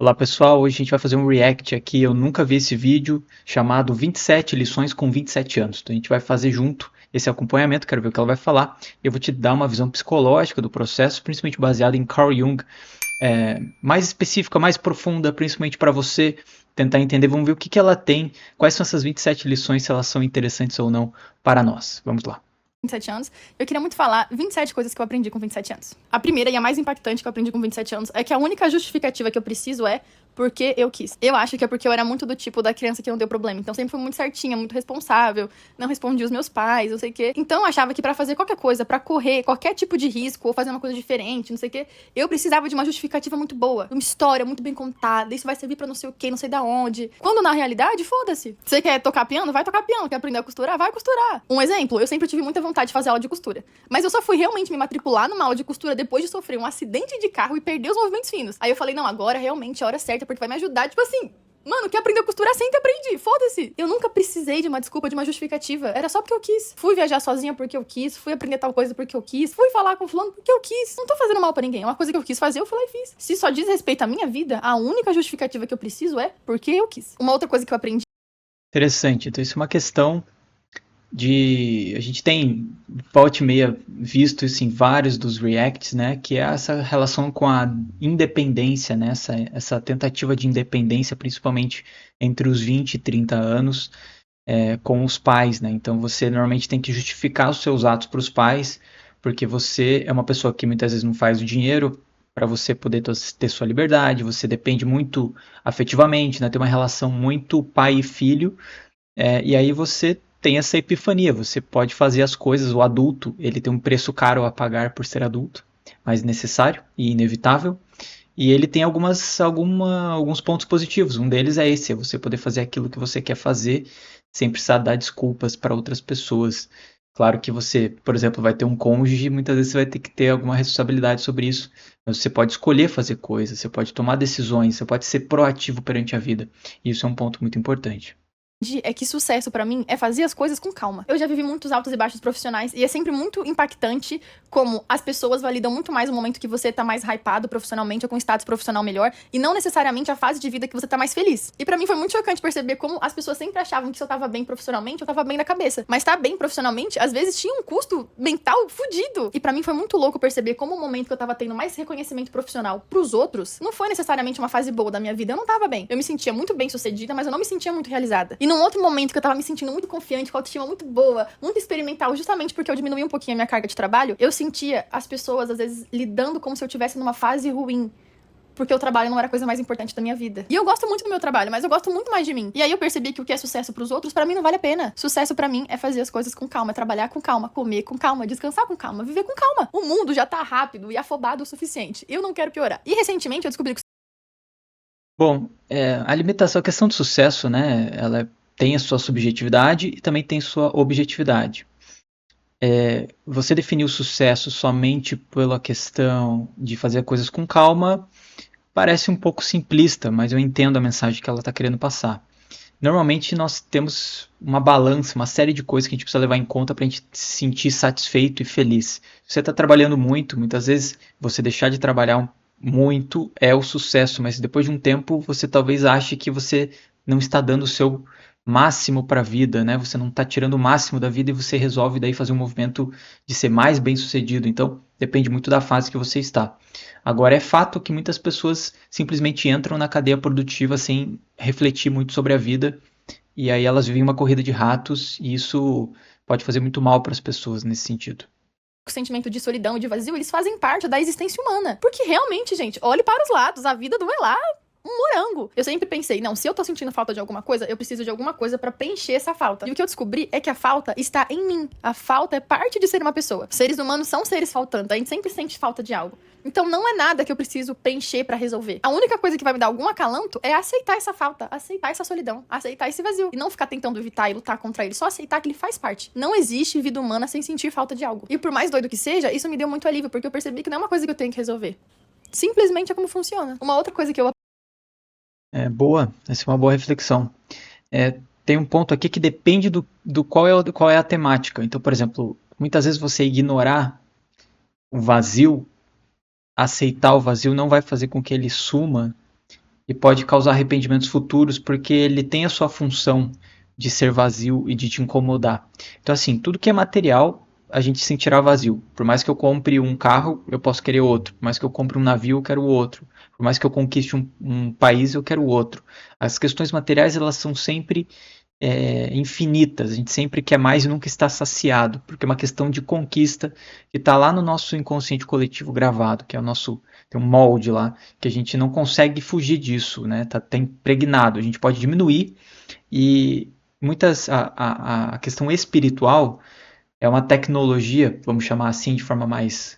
Olá pessoal, hoje a gente vai fazer um react aqui. Eu nunca vi esse vídeo chamado 27 lições com 27 anos. Então a gente vai fazer junto esse acompanhamento, quero ver o que ela vai falar. Eu vou te dar uma visão psicológica do processo, principalmente baseada em Carl Jung, mais específica, mais profunda, principalmente para você tentar entender. Vamos ver o que que ela tem, quais são essas 27 lições, se elas são interessantes ou não para nós. Vamos lá. 27 anos, eu queria muito falar 27 coisas que eu aprendi com 27 anos. A primeira e a mais impactante que eu aprendi com 27 anos é que a única justificativa que eu preciso é porque eu quis. Eu acho que é porque eu era muito do tipo da criança que não deu problema. Então sempre fui muito certinha, muito responsável, não respondia os meus pais, não sei o quê. Então eu achava que pra fazer qualquer coisa, pra correr qualquer tipo de risco ou fazer uma coisa diferente, não sei o quê, eu precisava de uma justificativa muito boa, uma história muito bem contada, isso vai servir pra não sei o quê, não sei da onde. Quando na realidade, foda-se. Você quer tocar piano? Vai tocar piano. Quer aprender a costurar? Vai costurar. Um exemplo, eu sempre tive muita vontade de fazer aula de costura. Mas eu só fui realmente me matricular numa aula de costura depois de sofrer um acidente de carro e perder os movimentos finos. Aí eu falei, não, agora realmente é a hora certa, porque vai me ajudar. Tipo assim, mano, quer aprender a costurar? Sempre aprendi, foda-se. Eu nunca precisei de uma desculpa, de uma justificativa. Era só porque eu quis. Fui viajar sozinha porque eu quis, fui aprender tal coisa porque eu quis, fui falar com fulano porque eu quis. Não tô fazendo mal pra ninguém, é uma coisa que eu quis fazer, eu fui lá e fiz. Se só diz respeito à minha vida, a única justificativa que eu preciso é porque eu quis. Uma outra coisa que eu aprendi. Interessante, então isso é uma questão a gente tem volta e meia visto isso em vários dos reacts, né, que é essa relação com a independência, né, essa tentativa de independência, principalmente entre os 20 e 30 anos, com os pais, né, então você normalmente tem que justificar os seus atos para os pais, porque você é uma pessoa que muitas vezes não faz o dinheiro para você poder ter sua liberdade, você depende muito afetivamente, né, tem uma relação muito pai e filho, e aí você tem essa epifania, você pode fazer as coisas, o adulto, ele tem um preço caro a pagar por ser adulto, mas necessário e inevitável, e ele tem alguns pontos positivos, um deles é esse, é você poder fazer aquilo que você quer fazer, sem precisar dar desculpas para outras pessoas. Claro que você, por exemplo, vai ter um cônjuge e muitas vezes você vai ter que ter alguma responsabilidade sobre isso, mas você pode escolher fazer coisas, você pode tomar decisões, você pode ser proativo perante a vida, e isso é um ponto muito importante. É que sucesso pra mim é fazer as coisas com calma. Eu já vivi muitos altos e baixos profissionais e é sempre muito impactante como as pessoas validam muito mais o momento que você tá mais hypado profissionalmente ou com status profissional melhor e não necessariamente a fase de vida que você tá mais feliz. E pra mim foi muito chocante perceber como as pessoas sempre achavam que se eu tava bem profissionalmente, eu tava bem da cabeça. Mas tá bem profissionalmente, às vezes tinha um custo mental fudido. E pra mim foi muito louco perceber como o momento que eu tava tendo mais reconhecimento profissional pros outros não foi necessariamente uma fase boa da minha vida. Eu não tava bem. Eu me sentia muito bem sucedida, mas eu não me sentia muito realizada. E num outro momento que eu tava me sentindo muito confiante, com a autoestima muito boa, muito experimental, justamente porque eu diminuí um pouquinho a minha carga de trabalho, eu sentia as pessoas, às vezes, lidando como se eu estivesse numa fase ruim. Porque o trabalho não era a coisa mais importante da minha vida. E eu gosto muito do meu trabalho, mas eu gosto muito mais de mim. E aí eu percebi que o que é sucesso pros outros, pra mim não vale a pena. Sucesso pra mim é fazer as coisas com calma, trabalhar com calma, comer com calma, descansar com calma, viver com calma. O mundo já tá rápido e afobado o suficiente. Eu não quero piorar. E recentemente eu descobri que Bom, a limitação, a questão do sucesso, né, ela tem a sua subjetividade e também tem sua objetividade. Você definir o sucesso somente pela questão de fazer coisas com calma parece um pouco simplista, mas eu entendo a mensagem que ela está querendo passar. Normalmente nós temos uma balança, uma série de coisas que a gente precisa levar em conta para a gente se sentir satisfeito e feliz. Se você está trabalhando muito, muitas vezes você deixar de trabalhar muito é o sucesso, mas depois de um tempo você talvez ache que você não está dando o seu máximo para a vida, né? Você não está tirando o máximo da vida e você resolve daí fazer um movimento de ser mais bem sucedido. Então depende muito da fase que você está. Agora é fato que muitas pessoas simplesmente entram na cadeia produtiva sem refletir muito sobre a vida e aí elas vivem uma corrida de ratos e isso pode fazer muito mal para as pessoas nesse sentido. o sentimento de solidão e de vazio, eles fazem parte da existência humana. Porque realmente, gente, olhe para os lados, a vida não é lá um morango. Eu sempre pensei, não, se eu tô sentindo falta de alguma coisa, eu preciso de alguma coisa pra preencher essa falta. E o que eu descobri é que a falta está em mim. A falta é parte de ser uma pessoa. Seres humanos são seres faltantes, a gente sempre sente falta de algo. Então não é nada que eu preciso preencher pra resolver. A única coisa que vai me dar algum acalanto é aceitar essa falta, aceitar essa solidão, aceitar esse vazio. E não ficar tentando evitar e lutar contra ele, só aceitar que ele faz parte. Não existe vida humana sem sentir falta de algo. E por mais doido que seja, isso me deu muito alívio, porque eu percebi que não é uma coisa que eu tenho que resolver. Simplesmente é como funciona. Uma outra coisa que eu Boa, essa é uma boa reflexão. Tem um ponto aqui que depende do qual é a temática. Então, por exemplo, muitas vezes você ignorar o vazio, aceitar o vazio, não vai fazer com que ele suma e pode causar arrependimentos futuros porque ele tem a sua função de ser vazio e de te incomodar. Então, assim, tudo que é material, a gente sentirá vazio. Por mais que eu compre um carro, eu posso querer outro. Por mais que eu compre um navio, eu quero outro. Por mais que eu conquiste um país, eu quero outro. As questões materiais, elas são sempre infinitas. A gente sempre quer mais e nunca está saciado, porque é uma questão de conquista que está lá no nosso inconsciente coletivo gravado, que é o nosso, tem um molde lá, que a gente não consegue fugir disso, né? Tá impregnado. A gente pode diminuir e a questão espiritual é uma tecnologia, vamos chamar assim de forma mais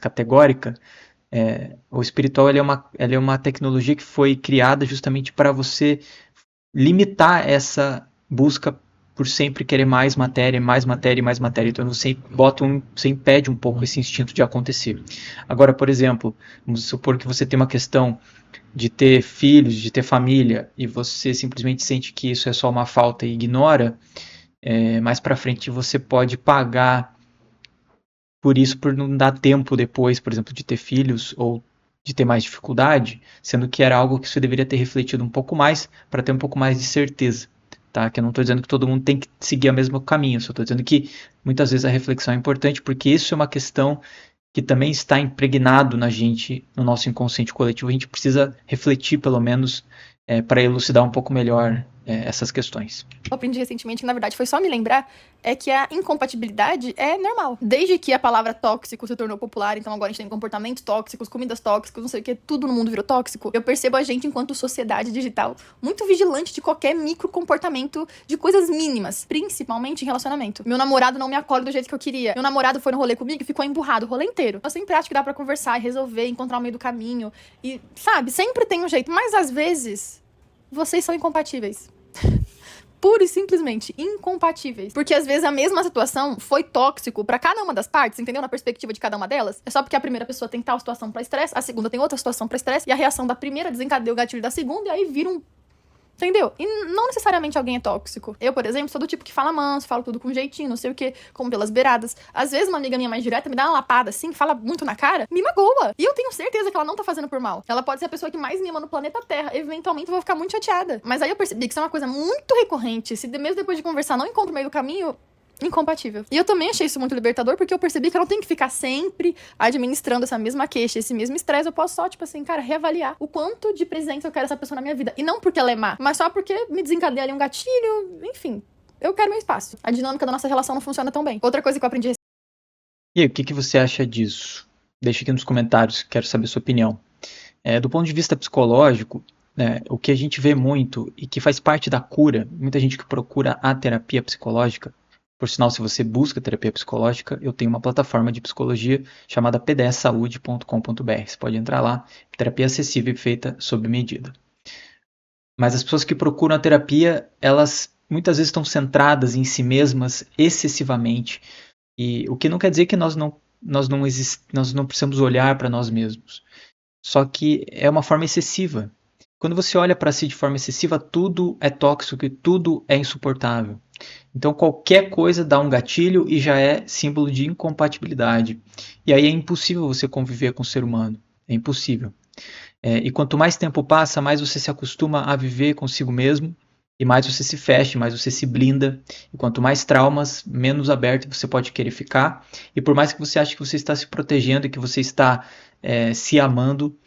categórica. O espiritual ela é uma tecnologia que foi criada justamente para você limitar essa busca por sempre querer mais matéria, mais matéria e mais matéria. Então você impede um pouco esse instinto de acontecer. Agora, por exemplo, vamos supor que você tem uma questão de ter filhos, de ter família, e você simplesmente sente que isso é só uma falta e ignora, mais para frente você pode pagar por isso, por não dar tempo depois, por exemplo, de ter filhos ou de ter mais dificuldade, sendo que era algo que você deveria ter refletido um pouco mais para ter um pouco mais de certeza. Tá? Que eu não estou dizendo que todo mundo tem que seguir o mesmo caminho, só estou dizendo que muitas vezes a reflexão é importante, porque isso é uma questão que também está impregnado na gente, no nosso inconsciente coletivo. A gente precisa refletir, pelo menos, para elucidar um pouco melhor essas questões. Eu aprendi recentemente, que na verdade foi só me lembrar, é que a incompatibilidade é normal. Desde que a palavra tóxico se tornou popular, então agora a gente tem comportamentos tóxicos, comidas tóxicas, não sei o que, tudo no mundo virou tóxico. Eu percebo a gente, enquanto sociedade digital, muito vigilante de qualquer micro comportamento de coisas mínimas, principalmente em relacionamento. Meu namorado não me acolhe do jeito que eu queria. Meu namorado foi no rolê comigo e ficou emburrado o rolê inteiro. Eu sempre acho que dá pra conversar e resolver, encontrar o meio do caminho. E, sabe, sempre tem um jeito. Mas às vezes, vocês são incompatíveis. Pura e simplesmente incompatíveis. Porque às vezes a mesma situação foi tóxico pra cada uma das partes, entendeu? Na perspectiva de cada uma delas. É só porque a primeira pessoa tem tal situação pra estresse, a segunda tem outra situação pra estresse, e a reação da primeira desencadeia o gatilho da segunda, e aí vira um... Entendeu? E não necessariamente alguém é tóxico. Eu, por exemplo, sou do tipo que fala manso, falo tudo com jeitinho, não sei o que, como pelas beiradas. Às vezes uma amiga minha mais direta me dá uma lapada assim, fala muito na cara, me magoa. E eu tenho certeza que ela não tá fazendo por mal. Ela pode ser a pessoa que mais me ama no planeta Terra. Eventualmente eu vou ficar muito chateada. Mas aí eu percebi que isso é uma coisa muito recorrente. Se mesmo depois de conversar não encontro o meio do caminho, incompatível. E eu também achei isso muito libertador, porque eu percebi que eu não tenho que ficar sempre administrando essa mesma queixa, esse mesmo estresse. Eu posso só, tipo assim, cara, reavaliar o quanto de presença eu quero essa pessoa na minha vida. E não porque ela é má, mas só porque me desencadeia ali um gatilho, enfim. Eu quero meu espaço. A dinâmica da nossa relação não funciona tão bem. Outra coisa que eu aprendi... E aí, o que você acha disso? Deixa aqui nos comentários, quero saber a sua opinião. Do ponto de vista psicológico, o que a gente vê muito e que faz parte da cura, muita gente que procura a terapia psicológica. Por sinal, se você busca terapia psicológica, eu tenho uma plataforma de psicologia chamada pdsaude.com.br. Você pode entrar lá, terapia acessível e feita sob medida. Mas as pessoas que procuram a terapia, elas muitas vezes estão centradas em si mesmas excessivamente. E o que não quer dizer que nós não precisamos olhar para nós mesmos. Só que é uma forma excessiva. Quando você olha para si de forma excessiva, tudo é tóxico e tudo é insuportável. Então qualquer coisa dá um gatilho e já é símbolo de incompatibilidade. E aí é impossível você conviver com o ser humano. É impossível. E quanto mais tempo passa, mais você se acostuma a viver consigo mesmo, e mais você se fecha, mais você se blinda. E quanto mais traumas, menos aberto você pode querer ficar. E por mais que você ache que você está se protegendo e que você está se amando,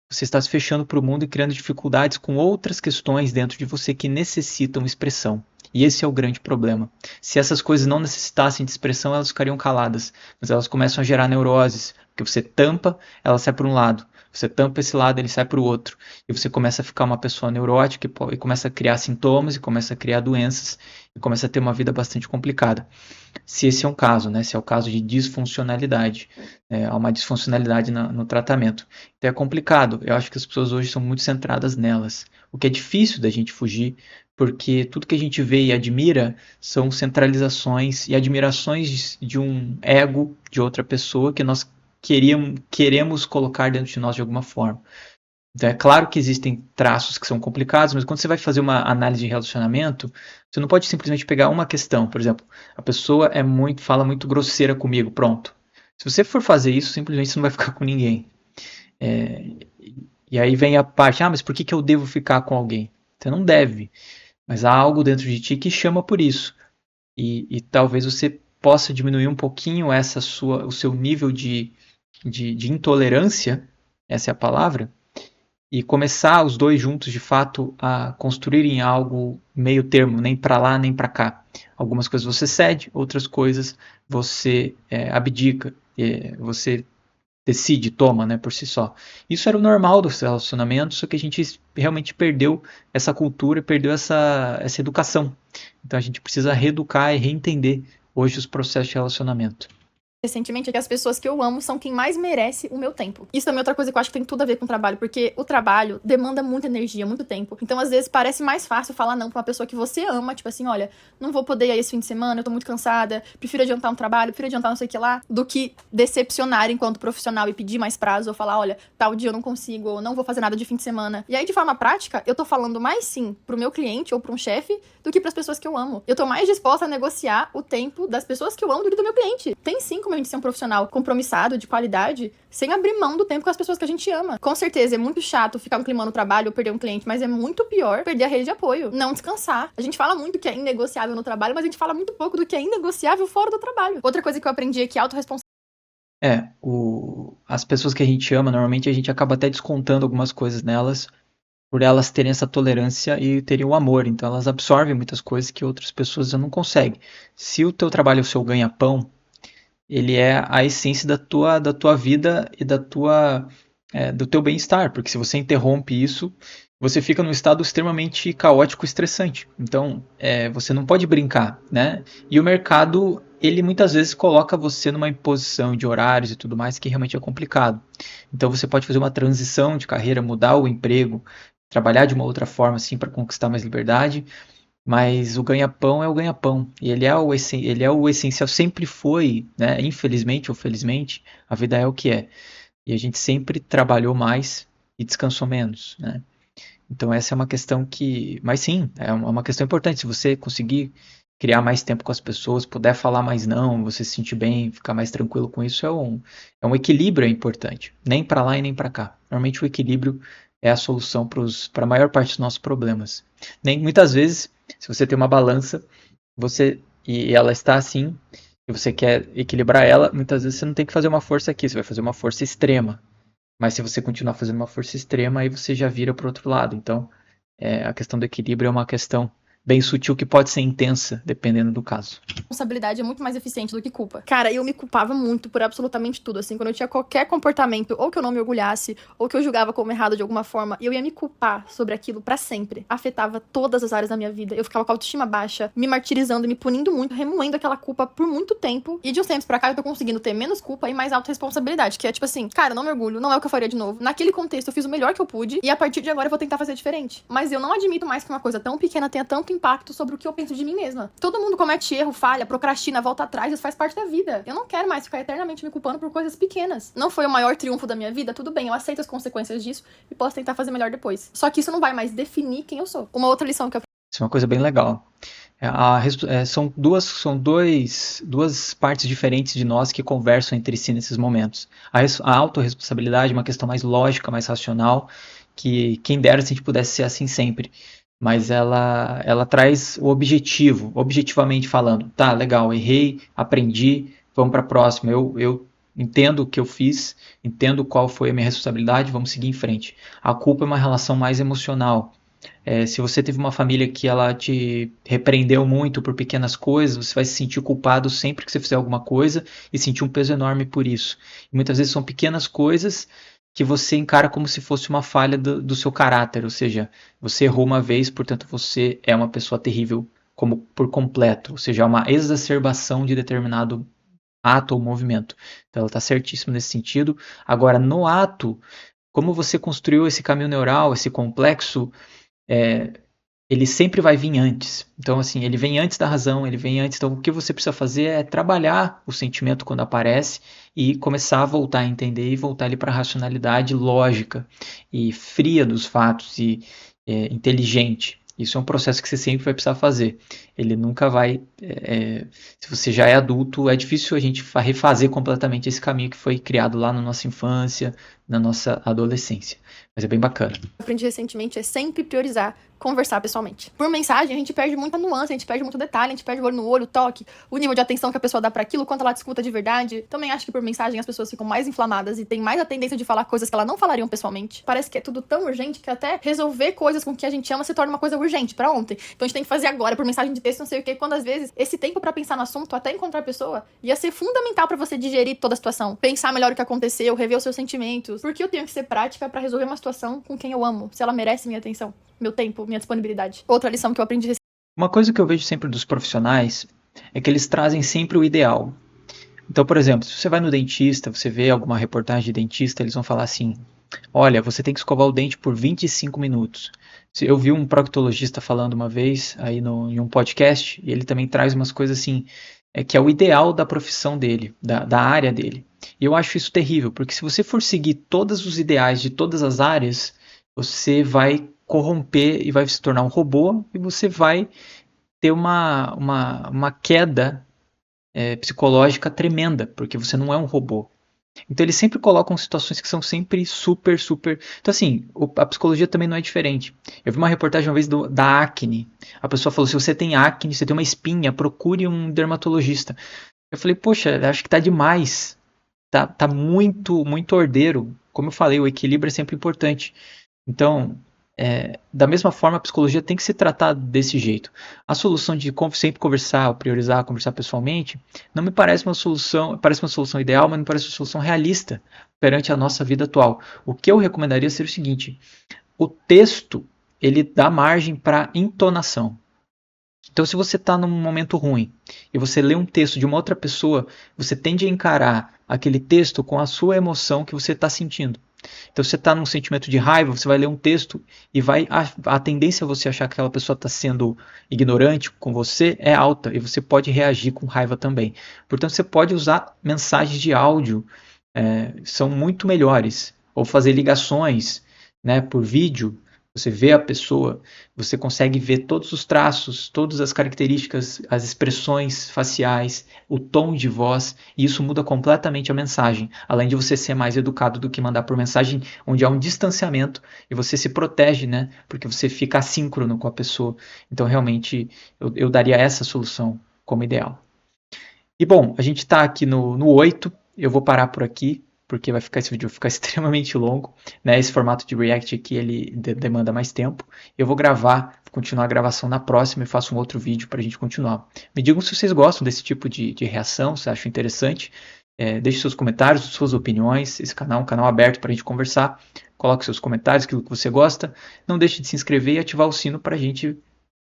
você está se fechando para o mundo e criando dificuldades com outras questões dentro de você que necessitam expressão. E esse é o grande problema. Se essas coisas não necessitassem de expressão, elas ficariam caladas. Mas elas começam a gerar neuroses. Porque você tampa, ela sai para um lado. Você tampa esse lado, ele sai para o outro. E você começa a ficar uma pessoa neurótica e começa a criar sintomas, e começa a criar doenças, e começa a ter uma vida bastante complicada. Se esse é um caso, né? Se é o caso de disfuncionalidade. Há uma disfuncionalidade no tratamento. Então é complicado. Eu acho que as pessoas hoje são muito centradas nelas. O que é difícil da gente fugir, porque tudo que a gente vê e admira são centralizações e admirações de um ego de outra pessoa que nós queremos colocar dentro de nós de alguma forma. Então é claro que existem traços que são complicados, mas quando você vai fazer uma análise de relacionamento, você não pode simplesmente pegar uma questão. Por exemplo, a pessoa fala muito grosseira comigo, pronto. Se você for fazer isso, simplesmente você não vai ficar com ninguém. E aí vem a parte, mas por que eu devo ficar com alguém? Você não deve, mas há algo dentro de ti que chama por isso. E talvez você possa diminuir um pouquinho o seu nível de intolerância, essa é a palavra, e começar os dois juntos, de fato, a construírem algo meio termo, nem para lá nem para cá. Algumas coisas você cede, outras coisas você abdica, você decide, toma, né, por si só. Isso era o normal dos relacionamentos, só que a gente realmente perdeu essa cultura, perdeu essa educação. Então a gente precisa reeducar e reentender hoje os processos de relacionamento. Recentemente, é que as pessoas que eu amo são quem mais merece o meu tempo. Isso também é outra coisa que eu acho que tem tudo a ver com o trabalho, porque o trabalho demanda muita energia, muito tempo. Então, às vezes, parece mais fácil falar não pra uma pessoa que você ama, tipo assim, olha, não vou poder ir aí esse fim de semana, eu tô muito cansada, prefiro adiantar um trabalho, prefiro adiantar não sei o que lá, do que decepcionar enquanto profissional e pedir mais prazo, ou falar, olha, tal dia eu não consigo, ou não vou fazer nada de fim de semana. E aí, de forma prática, eu tô falando mais sim pro meu cliente ou pra um chefe do que pras pessoas que eu amo. Eu tô mais disposta a negociar o tempo das pessoas que eu amo do que do meu cliente. Tem sim como a gente ser um profissional compromissado, de qualidade, sem abrir mão do tempo com as pessoas que a gente ama. Com certeza, é muito chato ficar um clima no trabalho ou perder um cliente, mas é muito pior perder a rede de apoio. Não descansar. A gente fala muito que é inegociável no trabalho, mas a gente fala muito pouco do que é inegociável fora do trabalho. Outra coisa que eu aprendi é que autorresponsabilidade. As pessoas que a gente ama, normalmente a gente acaba até descontando algumas coisas nelas, por elas terem essa tolerância e terem o amor. Então elas absorvem muitas coisas que outras pessoas já não conseguem. Se o teu trabalho é o seu ganha-pão, ele é a essência da tua vida e do teu bem-estar, porque se você interrompe isso, você fica num estado extremamente caótico e estressante. Então, você não pode brincar, né? E o mercado, ele muitas vezes coloca você numa imposição de horários e tudo mais que realmente é complicado. Então, você pode fazer uma transição de carreira, mudar o emprego, trabalhar de uma outra forma, assim, para conquistar mais liberdade, mas o ganha-pão é o ganha-pão. E ele é o essencial, sempre foi, né? Infelizmente ou felizmente, a vida é o que é. E a gente sempre trabalhou mais e descansou menos, né? Então essa é uma questão que... Mas sim, é uma questão importante. Se você conseguir criar mais tempo com as pessoas, puder falar mais não, você se sentir bem, ficar mais tranquilo com isso, é um equilíbrio importante. Nem para lá e nem para cá. Normalmente o equilíbrio é a solução para a maior parte dos nossos problemas. Nem muitas vezes, se você tem uma balança, e ela está assim, e você quer equilibrar ela, muitas vezes você não tem que fazer uma força aqui, você vai fazer uma força extrema. Mas se você continuar fazendo uma força extrema, aí você já vira para o outro lado. Então, a questão do equilíbrio é uma questão bem sutil que pode ser intensa, dependendo do caso. Responsabilidade é muito mais eficiente do que culpa. Cara, eu me culpava muito por absolutamente tudo, assim, quando eu tinha qualquer comportamento, ou que eu não me orgulhasse, ou que eu julgava como errado de alguma forma, eu ia me culpar sobre aquilo pra sempre. Afetava todas as áreas da minha vida. Eu ficava com a autoestima baixa, me martirizando, me punindo muito, remoendo aquela culpa por muito tempo. E de uns tempos pra cá eu tô conseguindo ter menos culpa e mais autorresponsabilidade, que é tipo assim, cara, eu não me orgulho, não é o que eu faria de novo. Naquele contexto eu fiz o melhor que eu pude, e a partir de agora eu vou tentar fazer diferente. Mas eu não admito mais que uma coisa tão pequena tenha tanto impacto sobre o que eu penso de mim mesma. Todo mundo comete erro, falha, procrastina, volta atrás, isso faz parte da vida. Eu não quero mais ficar eternamente me culpando por coisas pequenas. Não foi o maior triunfo da minha vida? Tudo bem, eu aceito as consequências disso e posso tentar fazer melhor depois. Só que isso não vai mais definir quem eu sou. Uma outra lição que eu... Isso é uma coisa bem legal. São duas partes diferentes de nós que conversam entre si nesses momentos. A autorresponsabilidade é uma questão mais lógica, mais racional, que quem dera se a gente pudesse ser assim sempre. Mas ela traz o objetivo, objetivamente falando. Tá, legal, errei, aprendi, vamos para a próxima. Eu entendo o que eu fiz, entendo qual foi a minha responsabilidade, vamos seguir em frente. A culpa é uma relação mais emocional. Se você teve uma família que ela te repreendeu muito por pequenas coisas, você vai se sentir culpado sempre que você fizer alguma coisa e sentir um peso enorme por isso. E muitas vezes são pequenas coisas que você encara como se fosse uma falha do seu caráter, ou seja, você errou uma vez, portanto você é uma pessoa terrível como por completo, ou seja, é uma exacerbação de determinado ato ou movimento. Então ela está certíssima nesse sentido. Agora, no ato, como você construiu esse caminho neural, esse complexo, ele sempre vai vir antes. Então, assim, ele vem antes da razão, ele vem antes. Então, o que você precisa fazer é trabalhar o sentimento quando aparece e começar a voltar a entender e voltar ele para a racionalidade lógica e fria dos fatos e inteligente. Isso é um processo que você sempre vai precisar fazer. Ele nunca vai... se você já é adulto, é difícil a gente refazer completamente esse caminho que foi criado lá na nossa infância, na nossa adolescência. Mas é bem bacana. Aprendi recentemente é sempre priorizar conversar pessoalmente. Por mensagem, a gente perde muita nuance, a gente perde muito detalhe, a gente perde o olho no olho, o toque, o nível de atenção que a pessoa dá pra aquilo, quanto ela te escuta de verdade. Também acho que por mensagem as pessoas ficam mais inflamadas e tem mais a tendência de falar coisas que elas não falariam pessoalmente. Parece que é tudo tão urgente que até resolver coisas com que a gente ama se torna uma coisa urgente pra ontem. Então a gente tem que fazer agora, por mensagem de texto, não sei o que, quando às vezes esse tempo pra pensar no assunto, até encontrar a pessoa, ia ser fundamental pra você digerir toda a situação. Pensar melhor o que aconteceu, rever os seus sentimentos. Porque eu tenho que ser prática pra resolver uma situação com quem eu amo, se ela merece minha atenção, meu tempo, minha disponibilidade. Outra lição que eu aprendi. Uma coisa que eu vejo sempre dos profissionais é que eles trazem sempre o ideal. Então, por exemplo, se você vai no dentista, você vê alguma reportagem de dentista, eles vão falar assim: olha, você tem que escovar o dente por 25 minutos. Eu vi um proctologista falando uma vez aí em um podcast, e ele também traz umas coisas assim, que é o ideal da profissão dele, da área dele. E eu acho isso terrível, porque se você for seguir todos os ideais de todas as áreas, você vai corromper e vai se tornar um robô, e você vai ter uma queda psicológica tremenda, porque você não é um robô. Então eles sempre colocam situações que são sempre super, super... Então assim, a psicologia também não é diferente. Eu vi uma reportagem uma vez da acne. A pessoa falou, se você tem acne, você tem uma espinha, procure um dermatologista. Eu falei, poxa, acho que tá demais. Tá muito, muito ordeiro. Como eu falei, o equilíbrio é sempre importante. Então, da mesma forma, a psicologia tem que se tratar desse jeito. A solução de sempre conversar, priorizar, conversar pessoalmente, não me parece parece uma solução ideal, mas me parece uma solução realista perante a nossa vida atual. O que eu recomendaria seria o seguinte: o texto ele dá margem para entonação. Então, se você está num momento ruim e você lê um texto de uma outra pessoa, você tende a encarar aquele texto com a sua emoção que você está sentindo. Então, se você está num sentimento de raiva, você vai ler um texto e a tendência a você achar que aquela pessoa está sendo ignorante com você é alta e você pode reagir com raiva também. Portanto, você pode usar mensagens de áudio, são muito melhores, ou fazer ligações, né, por vídeo. Você vê a pessoa, você consegue ver todos os traços, todas as características, as expressões faciais, o tom de voz, e isso muda completamente a mensagem. Além de você ser mais educado do que mandar por mensagem onde há um distanciamento e você se protege, né? Porque você fica assíncrono com a pessoa. Então, realmente, eu daria essa solução como ideal. E bom, a gente está aqui no 8, eu vou parar por aqui, porque esse vídeo vai ficar extremamente longo, né? Esse formato de React aqui, ele demanda mais tempo. Eu vou continuar a gravação na próxima e faço um outro vídeo para a gente continuar. Me digam se vocês gostam desse tipo de reação, se acham interessante. Deixe seus comentários, suas opiniões. Esse canal é um canal aberto para a gente conversar. Coloque seus comentários, aquilo que você gosta. Não deixe de se inscrever e ativar o sino para a gente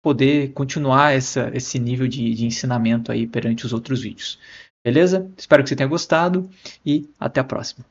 poder continuar esse nível de ensinamento aí perante os outros vídeos. Beleza? Espero que você tenha gostado e até a próxima.